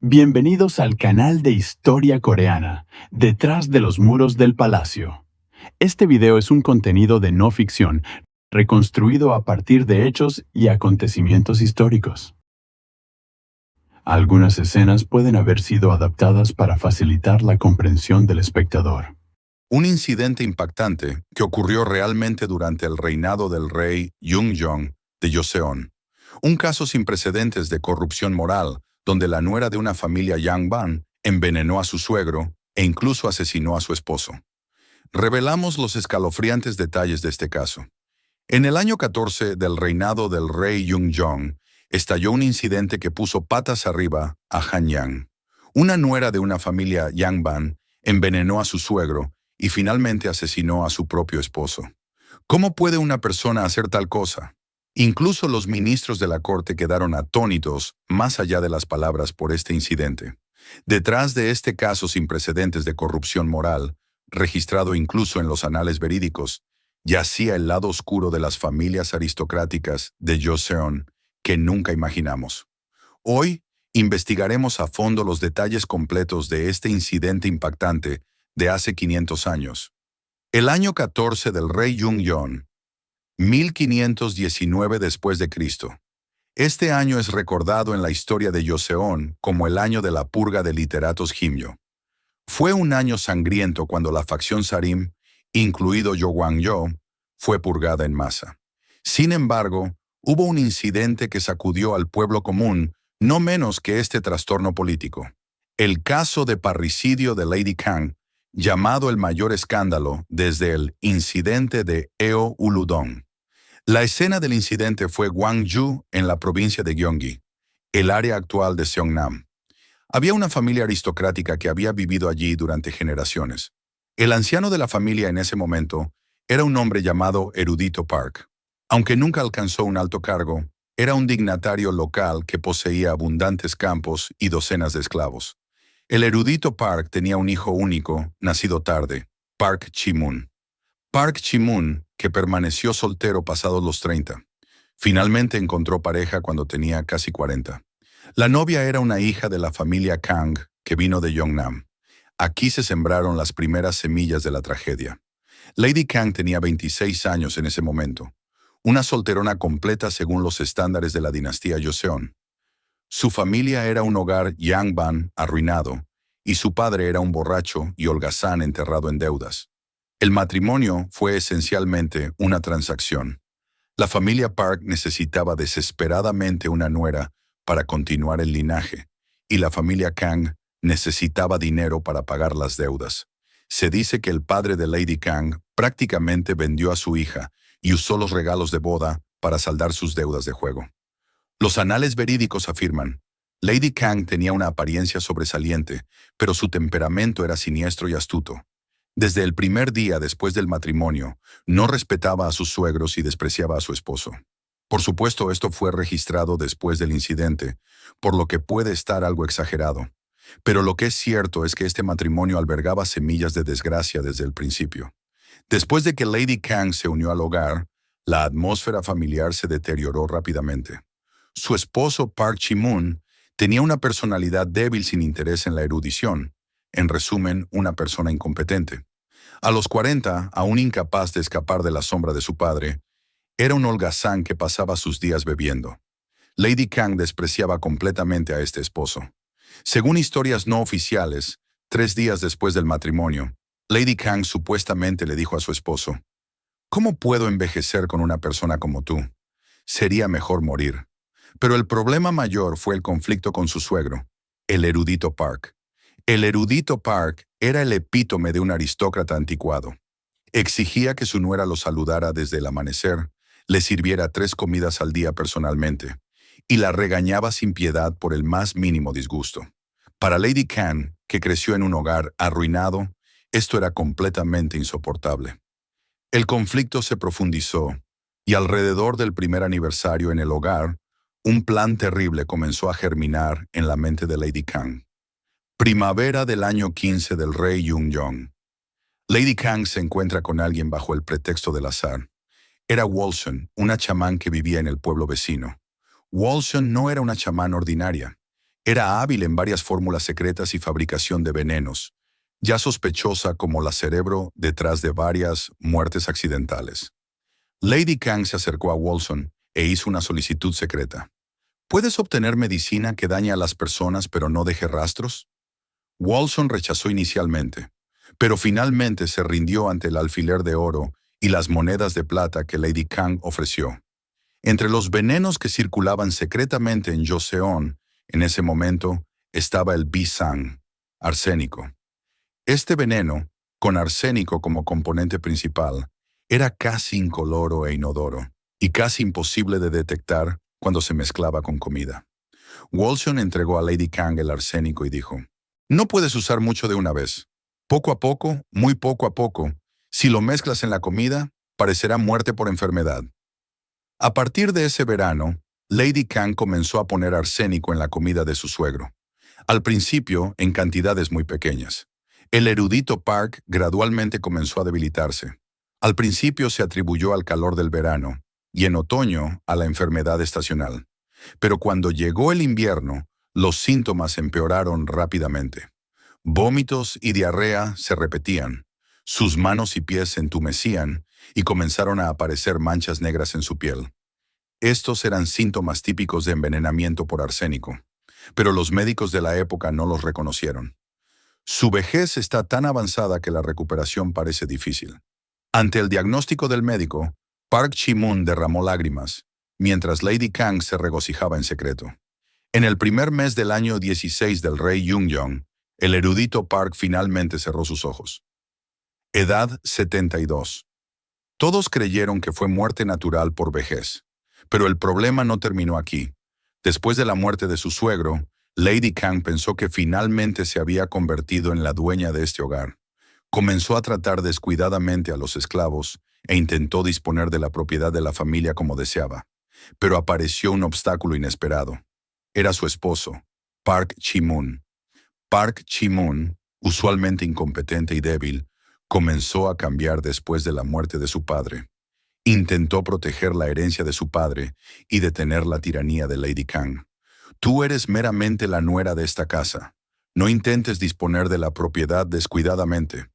Bienvenidos al canal de Historia Coreana, detrás de los muros del palacio. Este video es un contenido de no ficción, reconstruido a partir de hechos y acontecimientos históricos. Algunas escenas pueden haber sido adaptadas para facilitar la comprensión del espectador. Un incidente impactante que ocurrió realmente durante el reinado del rey Yunjong de Joseon. Un caso sin precedentes de corrupción moral, donde la nuera de una familia Yangban envenenó a su suegro e incluso asesinó a su esposo. Revelamos los escalofriantes detalles de este caso. En el año 14 del reinado del rey Yunjong, estalló un incidente que puso patas arriba a Hanyang. Una nuera de una familia Yangban envenenó a su suegro y finalmente asesinó a su propio esposo. ¿Cómo puede una persona hacer tal cosa? Incluso los ministros de la corte quedaron atónitos más allá de las palabras por este incidente. Detrás de este caso sin precedentes de corrupción moral, registrado incluso en los anales verídicos, yacía el lado oscuro de las familias aristocráticas de Joseon que nunca imaginamos. Hoy investigaremos a fondo los detalles completos de este incidente impactante de hace 500 años. El año 14 del rey Yunjong, 1519 después de Cristo. Este año es recordado en la historia de Joseon como el año de la purga de literatos Himyo. Fue un año sangriento cuando la facción Sarim, incluido Yo, fue purgada en masa. Sin embargo, hubo un incidente que sacudió al pueblo común, no menos que este trastorno político. El caso de parricidio de Lady Kang, llamado el mayor escándalo desde el incidente de Eo Uludong. La escena del incidente fue Gwangju, en la provincia de Gyeonggi, el área actual de Seongnam. Había una familia aristocrática que había vivido allí durante generaciones. El anciano de la familia en ese momento era un hombre llamado Erudito Park. Aunque nunca alcanzó un alto cargo, era un dignatario local que poseía abundantes campos y docenas de esclavos. El erudito Park tenía un hijo único, nacido tarde, Park Chi-moon. Park Chi-moon, que permaneció soltero pasados los 30. Finalmente encontró pareja cuando tenía casi 40. La novia era una hija de la familia Kang, que vino de Yeongnam. Aquí se sembraron las primeras semillas de la tragedia. Lady Kang tenía 26 años en ese momento, una solterona completa según los estándares de la dinastía Joseon. Su familia era un hogar Yangban arruinado, y su padre era un borracho y holgazán enterrado en deudas. El matrimonio fue esencialmente una transacción. La familia Park necesitaba desesperadamente una nuera para continuar el linaje, y la familia Kang necesitaba dinero para pagar las deudas. Se dice que el padre de Lady Kang prácticamente vendió a su hija y usó los regalos de boda para saldar sus deudas de juego. Los anales verídicos afirman, Lady Kang tenía una apariencia sobresaliente, pero su temperamento era siniestro y astuto. Desde el primer día después del matrimonio, no respetaba a sus suegros y despreciaba a su esposo. Por supuesto, esto fue registrado después del incidente, por lo que puede estar algo exagerado. Pero lo que es cierto es que este matrimonio albergaba semillas de desgracia desde el principio. Después de que Lady Kang se unió al hogar, la atmósfera familiar se deterioró rápidamente. Su esposo Park Chi-moon tenía una personalidad débil sin interés en la erudición, en resumen, una persona incompetente. A los 40, aún incapaz de escapar de la sombra de su padre, era un holgazán que pasaba sus días bebiendo. Lady Kang despreciaba completamente a este esposo. Según historias no oficiales, 3 días después del matrimonio, Lady Kang supuestamente le dijo a su esposo, «¿Cómo puedo envejecer con una persona como tú? Sería mejor morir». Pero el problema mayor fue el conflicto con su suegro, el erudito Park. El erudito Park era el epítome de un aristócrata anticuado. Exigía que su nuera lo saludara desde el amanecer, le sirviera 3 comidas al día personalmente, y la regañaba sin piedad por el más mínimo disgusto. Para Lady Kang, que creció en un hogar arruinado, esto era completamente insoportable. El conflicto se profundizó, y alrededor del primer aniversario en el hogar, un plan terrible comenzó a germinar en la mente de Lady Kang. Primavera del año 15 del rey Yunjong. Lady Kang se encuentra con alguien bajo el pretexto del azar. Era Wolseon, una chamán que vivía en el pueblo vecino. Wolseon no era una chamán ordinaria. Era hábil en varias fórmulas secretas y fabricación de venenos, ya sospechosa como la cerebro detrás de varias muertes accidentales. Lady Kang se acercó a Wolson e hizo una solicitud secreta. ¿Puedes obtener medicina que daña a las personas pero no deje rastros? Wolson rechazó inicialmente, pero finalmente se rindió ante el alfiler de oro y las monedas de plata que Lady Kang ofreció. Entre los venenos que circulaban secretamente en Joseon, en ese momento, estaba el Bisang, arsénico. Este veneno, con arsénico como componente principal, era casi incoloro e inodoro, y casi imposible de detectar cuando se mezclaba con comida. Wolson entregó a Lady Kang el arsénico y dijo, «No puedes usar mucho de una vez. Poco a poco, muy poco a poco, si lo mezclas en la comida, parecerá muerte por enfermedad». A partir de ese verano, Lady Kang comenzó a poner arsénico en la comida de su suegro. Al principio, en cantidades muy pequeñas. El erudito Park gradualmente comenzó a debilitarse. Al principio se atribuyó al calor del verano y en otoño a la enfermedad estacional. Pero cuando llegó el invierno, los síntomas empeoraron rápidamente. Vómitos y diarrea se repetían. Sus manos y pies se entumecían y comenzaron a aparecer manchas negras en su piel. Estos eran síntomas típicos de envenenamiento por arsénico, pero los médicos de la época no los reconocieron. Su vejez está tan avanzada que la recuperación parece difícil. Ante el diagnóstico del médico, Park Chi-moon derramó lágrimas, mientras Lady Kang se regocijaba en secreto. En el primer mes del año 16 del rey Yungjong, el erudito Park finalmente cerró sus ojos. Edad 72. Todos creyeron que fue muerte natural por vejez, pero el problema no terminó aquí. Después de la muerte de su suegro, Lady Kang pensó que finalmente se había convertido en la dueña de este hogar. Comenzó a tratar descuidadamente a los esclavos e intentó disponer de la propiedad de la familia como deseaba. Pero apareció un obstáculo inesperado. Era su esposo, Park Chi-moon. Park Chi-moon, usualmente incompetente y débil, comenzó a cambiar después de la muerte de su padre. Intentó proteger la herencia de su padre y detener la tiranía de Lady Kang. Tú eres meramente la nuera de esta casa. No intentes disponer de la propiedad descuidadamente.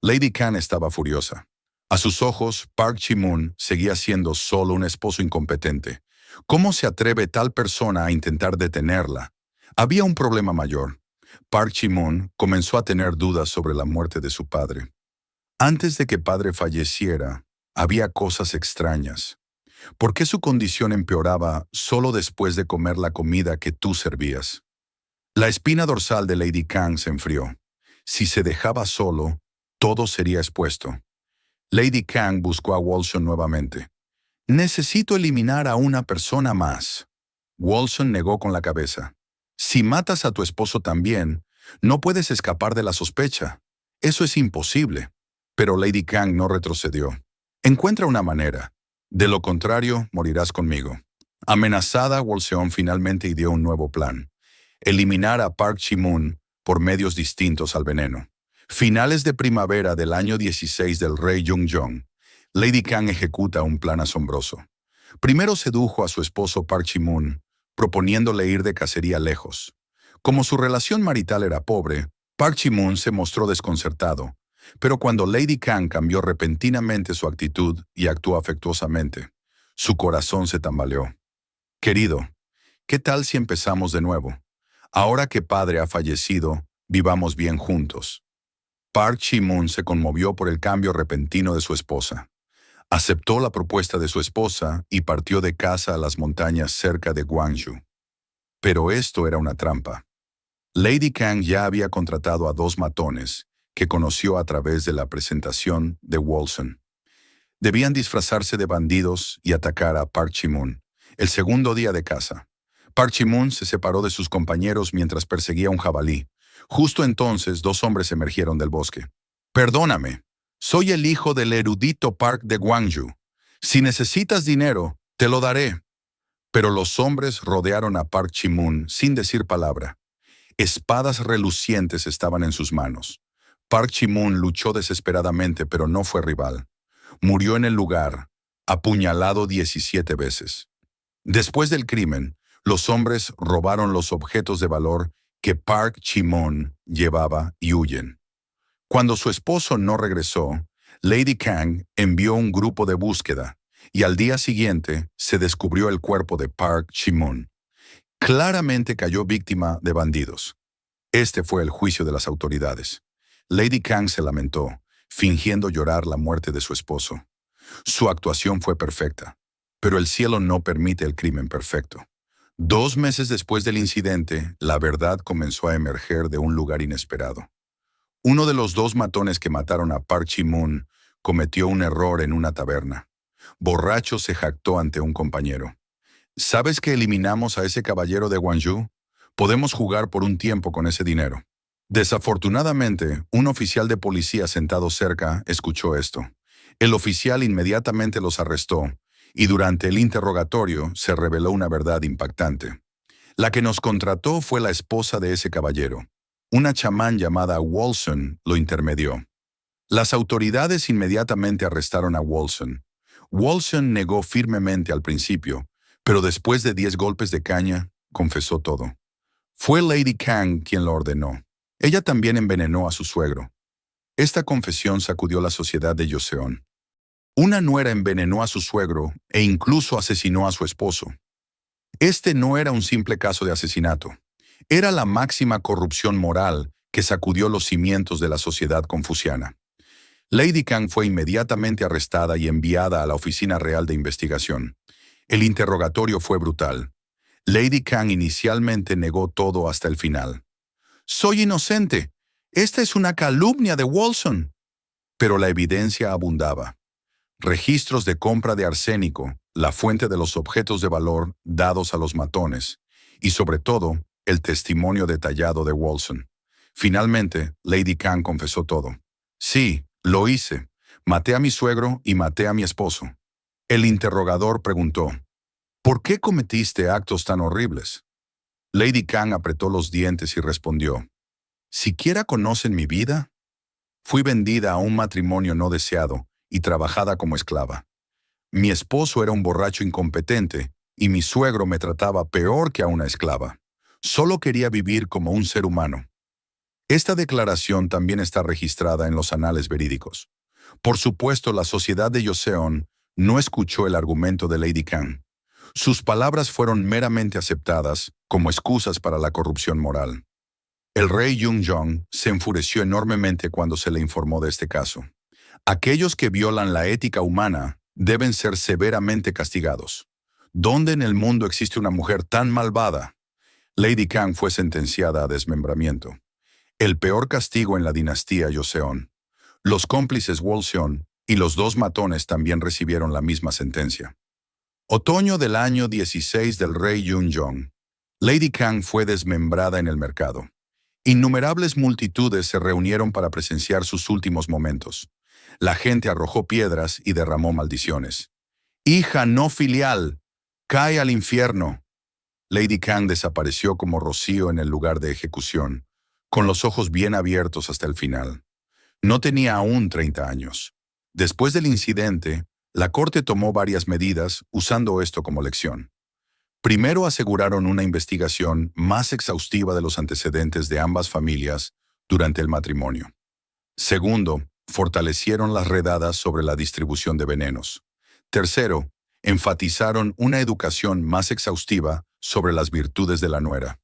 Lady Kang estaba furiosa. A sus ojos, Park Chi-moon seguía siendo solo un esposo incompetente. ¿Cómo se atreve tal persona a intentar detenerla? Había un problema mayor. Park Chi-moon comenzó a tener dudas sobre la muerte de su padre. Antes de que padre falleciera, había cosas extrañas. ¿Por qué su condición empeoraba solo después de comer la comida que tú servías? La espina dorsal de Lady Kang se enfrió. Si se dejaba solo, todo sería expuesto. Lady Kang buscó a Wolson nuevamente. «Necesito eliminar a una persona más». Wolson negó con la cabeza. «Si matas a tu esposo también, no puedes escapar de la sospecha. Eso es imposible». Pero Lady Kang no retrocedió. «Encuentra una manera. De lo contrario, morirás conmigo». Amenazada, Wolseon finalmente ideó un nuevo plan. Eliminar a Park Chi-moon por medios distintos al veneno. Finales de primavera del año 16 del rey Yungjong, Lady Kang ejecuta un plan asombroso. Primero sedujo a su esposo Park Chi-moon, proponiéndole ir de cacería lejos. Como su relación marital era pobre, Park Chi-moon se mostró desconcertado, pero cuando Lady Kang cambió repentinamente su actitud y actuó afectuosamente, su corazón se tambaleó. «Querido, ¿qué tal si empezamos de nuevo? Ahora que padre ha fallecido, vivamos bien juntos». Park Chi-moon se conmovió por el cambio repentino de su esposa. Aceptó la propuesta de su esposa y partió de casa a las montañas cerca de Gwangju. Pero esto era una trampa. Lady Kang ya había contratado a 2 matones que conoció a través de la presentación de Wolson. Debían disfrazarse de bandidos y atacar a Park Chi-moon el segundo día de caza. Park Chi-moon se separó de sus compañeros mientras perseguía un jabalí. Justo entonces 2 hombres emergieron del bosque. «Perdóname, soy el hijo del erudito Park de Gwangju. Si necesitas dinero, te lo daré». Pero los hombres rodearon a Park Chi-moon sin decir palabra. Espadas relucientes estaban en sus manos. Park Chi-moon luchó desesperadamente, pero no fue rival. Murió en el lugar, apuñalado 17 veces. Después del crimen, Los hombres robaron los objetos de valor que Park Chi-moon llevaba y huyen. Cuando su esposo no regresó, Lady Kang envió un grupo de búsqueda y al día siguiente se descubrió el cuerpo de Park Chi-moon. Claramente cayó víctima de bandidos. Este fue el juicio de las autoridades. Lady Kang se lamentó, fingiendo llorar la muerte de su esposo. Su actuación fue perfecta, pero el cielo no permite el crimen perfecto. 2 meses después del incidente, la verdad comenzó a emerger de un lugar inesperado. Uno de los 2 matones que mataron a Park Chi-moon cometió un error en una taberna. Borracho se jactó ante un compañero. ¿Sabes que eliminamos a ese caballero de Gwangju? Podemos jugar por un tiempo con ese dinero. Desafortunadamente, un oficial de policía sentado cerca escuchó esto. El oficial inmediatamente los arrestó y durante el interrogatorio se reveló una verdad impactante. La que nos contrató fue la esposa de ese caballero. Una chamán llamada Wolson lo intermedió. Las autoridades inmediatamente arrestaron a Wolson. Wolson negó firmemente al principio, pero después de 10 golpes de caña, confesó todo. Fue Lady Kang quien lo ordenó. Ella también envenenó a su suegro. Esta confesión sacudió la sociedad de Joseon. Una nuera envenenó a su suegro e incluso asesinó a su esposo. Este no era un simple caso de asesinato. Era la máxima corrupción moral que sacudió los cimientos de la sociedad confuciana. Lady Kang fue inmediatamente arrestada y enviada a la Oficina Real de Investigación. El interrogatorio fue brutal. Lady Kang inicialmente negó todo hasta el final. «Soy inocente. Esta es una calumnia de Wolson». Pero la evidencia abundaba. Registros de compra de arsénico, la fuente de los objetos de valor dados a los matones, y sobre todo, el testimonio detallado de Wolson. Finalmente, Lady Kang confesó todo. «Sí, lo hice. Maté a mi suegro y maté a mi esposo». El interrogador preguntó, «¿Por qué cometiste actos tan horribles?». Lady Kang apretó los dientes y respondió, «¿Siquiera conocen mi vida? Fui vendida a un matrimonio no deseado y trabajada como esclava. Mi esposo era un borracho incompetente y mi suegro me trataba peor que a una esclava. Solo quería vivir como un ser humano». Esta declaración también está registrada en los anales verídicos. Por supuesto, la sociedad de Joseon no escuchó el argumento de Lady Kang. Sus palabras fueron meramente aceptadas como excusas para la corrupción moral. El rey Yunjong se enfureció enormemente cuando se le informó de este caso. Aquellos que violan la ética humana deben ser severamente castigados. ¿Dónde en el mundo existe una mujer tan malvada? Lady Kang fue sentenciada a desmembramiento. El peor castigo en la dinastía Joseon. Los cómplices Wolseon y los 2 matones también recibieron la misma sentencia. Otoño del año 16 del rey Yunjong. Lady Kang fue desmembrada en el mercado. Innumerables multitudes se reunieron para presenciar sus últimos momentos. La gente arrojó piedras y derramó maldiciones. «Hija no filial, cae al infierno». Lady Kang desapareció como rocío en el lugar de ejecución, con los ojos bien abiertos hasta el final. No tenía aún 30 años. Después del incidente, la corte tomó varias medidas usando esto como lección. Primero aseguraron una investigación más exhaustiva de los antecedentes de ambas familias durante el matrimonio. Segundo, fortalecieron las redadas sobre la distribución de venenos. Tercero, enfatizaron una educación más exhaustiva sobre las virtudes de la nuera.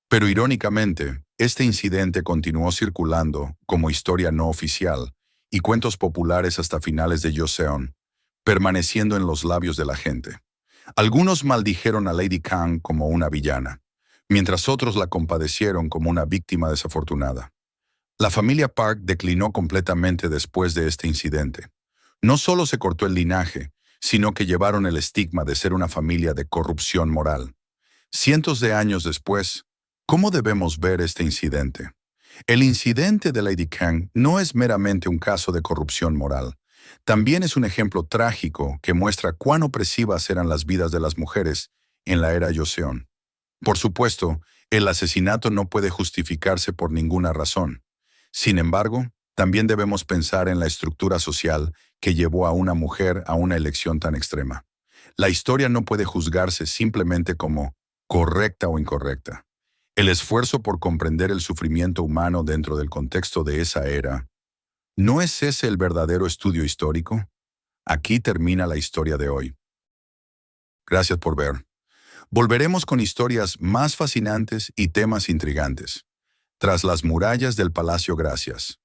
Pero irónicamente, este incidente continuó circulando como historia no oficial y cuentos populares hasta finales de Joseon, permaneciendo en los labios de la gente. Algunos maldijeron a Lady Kang como una villana, mientras otros la compadecieron como una víctima desafortunada. La familia Park declinó completamente después de este incidente. No solo se cortó el linaje, sino que llevaron el estigma de ser una familia de corrupción moral. Cientos de años después, ¿cómo debemos ver este incidente? El incidente de Lady Kang no es meramente un caso de corrupción moral. También es un ejemplo trágico que muestra cuán opresivas eran las vidas de las mujeres en la era Joseon. Por supuesto, el asesinato no puede justificarse por ninguna razón. Sin embargo, también debemos pensar en la estructura social que llevó a una mujer a una elección tan extrema. La historia no puede juzgarse simplemente como correcta o incorrecta. El esfuerzo por comprender el sufrimiento humano dentro del contexto de esa era, ¿no es ese el verdadero estudio histórico? Aquí termina la historia de hoy. Gracias por ver. Volveremos con historias más fascinantes y temas intrigantes. Tras las murallas del Palacio Gracias.